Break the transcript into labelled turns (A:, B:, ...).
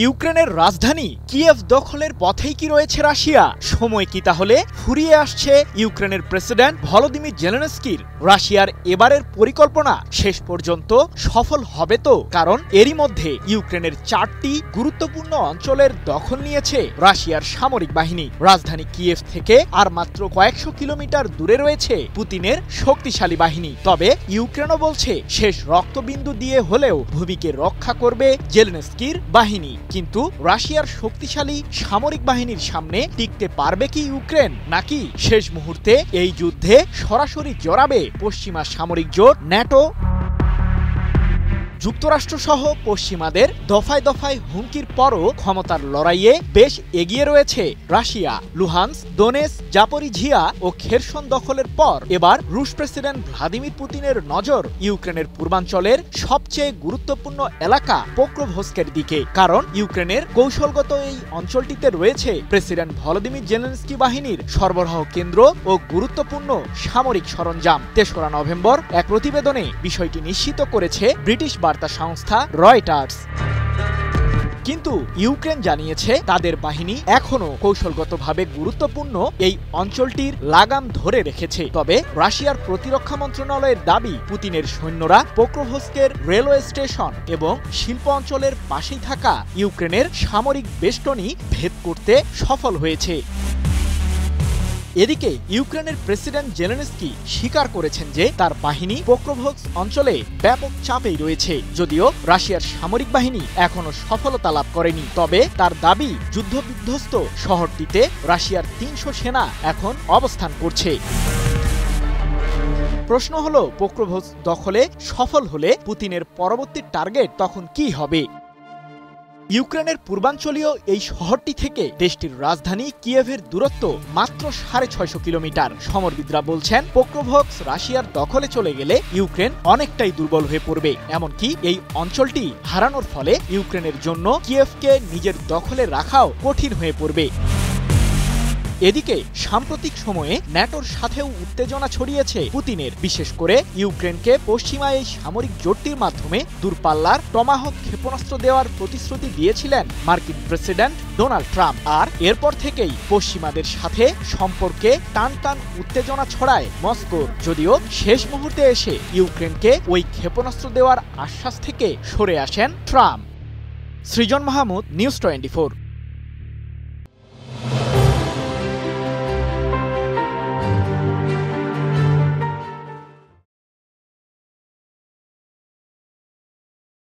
A: ইউক্রেনের রাজধানী কিয়েভ দখলের পথেই কি রয়েছে রাশিয়া? সময় কি তাহলে ফুরিয়ে আসছে ইউক্রেনের প্রেসিডেন্ট ভলোদিমির জেলেনস্কির? রাশিয়ার এবারের পরিকল্পনা শেষ পর্যন্ত সফল হবে তো? কারণ এরই মধ্যে ইউক্রেনের 4টি গুরুত্বপূর্ণ অঞ্চলের দখল নিয়েছে রাশিয়ার সামরিক বাহিনী। রাজধানী কিয়েভ থেকে আর মাত্র কয়েকশো কিলোমিটার দূরে রয়েছে পুতিনের শক্তিশালী বাহিনী। তবে ইউক্রেনও বলছে শেষ রক্তবিন্দু দিয়ে হলেও ভূমিকে রক্ষা করবে জেলেনস্কির বাহিনী। কিন্তু রাশিয়ার শক্তিশালী সামরিক বাহিনীর সামনে টিকতে পারবে কি ইউক্রেন, নাকি শেষ মুহূর্তে এই যুদ্ধে সরাসরি জড়াবে পশ্চিমা সামরিক জোট ন্যাটো? যুক্তরাষ্ট্রসহ পশ্চিমাদের দফায় দফায় হুমকির পরও ক্ষমতার লড়াইয়ে বেশ এগিয়ে রয়েছে রাশিয়া। লুহান্স, দোনেস, জাপোরিঝিয়া ও খেরসন দখলের পর এবার রুশ প্রেসিডেন্ট ভ্লাদিমির পুতিনের নজর ইউক্রেনের পূর্বাঞ্চলের সবচেয়ে গুরুত্বপূর্ণ এলাকা পোক্রোভস্কের দিকে। কারণ ইউক্রেনের কৌশলগত এই অঞ্চলটিতে রয়েছে প্রেসিডেন্ট ভলোদিমির জেলেনস্কি বাহিনীর সরবরাহ কেন্দ্র ও গুরুত্বপূর্ণ সামরিক সরঞ্জাম। ৩রা নভেম্বর এক প্রতিবেদনে বিষয়টি নিশ্চিত করেছে ব্রিটিশ বার্তা সংস্থা রয়টার্স। কিন্তু ইউক্রেন জানিয়েছে তাদের বাহিনী এখনও কৌশলগতভাবে গুরুত্বপূর্ণ এই অঞ্চলটির লাগাম ধরে রেখেছে। তবে রাশিয়ার প্রতিরক্ষা মন্ত্রণালয়ের দাবি, পুতিনের সৈন্যরা পোক্রোভস্কের রেলওয়ে স্টেশন এবং শিল্প অঞ্চলের পাশেই থাকা ইউক্রেনের সামরিক বেষ্টনী ভেদ করতে সফল হয়েছে। এদিকে ইউক্রেনের প্রেসিডেন্ট জেলেনস্কি স্বীকার করেছেন যে তার বাহিনী পোক্রোভস্ক অঞ্চলে ব্যাপক চাপেই রয়েছে। যদিও রাশিয়ার সামরিক বাহিনী এখনো সফলতা লাভ করেনি। তবে তার দাবি, যুদ্ধবিধ্বস্ত শহরটিতে রাশিয়ার ৩০০ সেনা এখন অবস্থান করছে। প্রশ্ন হলো, পোক্রোভস্ক দখলে সফল হলে পুতিনের পরবর্তী টার্গেট তখন কি হবে? ইউক্রেনের পূর্বাঞ্চলীয় এই শহরটি থেকে দেশটির রাজধানী কিয়েভের দূরত্ব মাত্র ৬৫০ কিলোমিটার। সমরবিদরা বলছেন, পোক্রোভস্ক রাশিয়ার দখলে চলে গেলে ইউক্রেন অনেকটাই দুর্বল হয়ে পড়বে। এমনকি এই অঞ্চলটি হারানোর ফলে ইউক্রেনের জন্য কিয়েভকে নিজের দখলে রাখাও কঠিন হয়ে পড়বে। এদিকে সাম্প্রতিক সময়ে ন্যাটোর সাথেও উত্তেজনা ছড়িয়েছে পুতিনের। বিশেষ করে ইউক্রেনকে পশ্চিমা এই সামরিক জোটটির মাধ্যমে দূরপাল্লার টমাহক ক্ষেপণাস্ত্র দেওয়ার প্রতিশ্রুতি দিয়েছিলেন মার্কিন প্রেসিডেন্ট ডোনাল্ড ট্রাম্প। আর এরপর থেকেই পশ্চিমাদের সাথে সম্পর্কে টান টান উত্তেজনা ছড়ায় মস্কোর। যদিও শেষ মুহূর্তে এসে ইউক্রেনকে ওই ক্ষেপণাস্ত্র দেওয়ার আশ্বাস থেকে সরে আসেন ট্রাম্প। সৃজন মাহমুদ, নিউজ 24।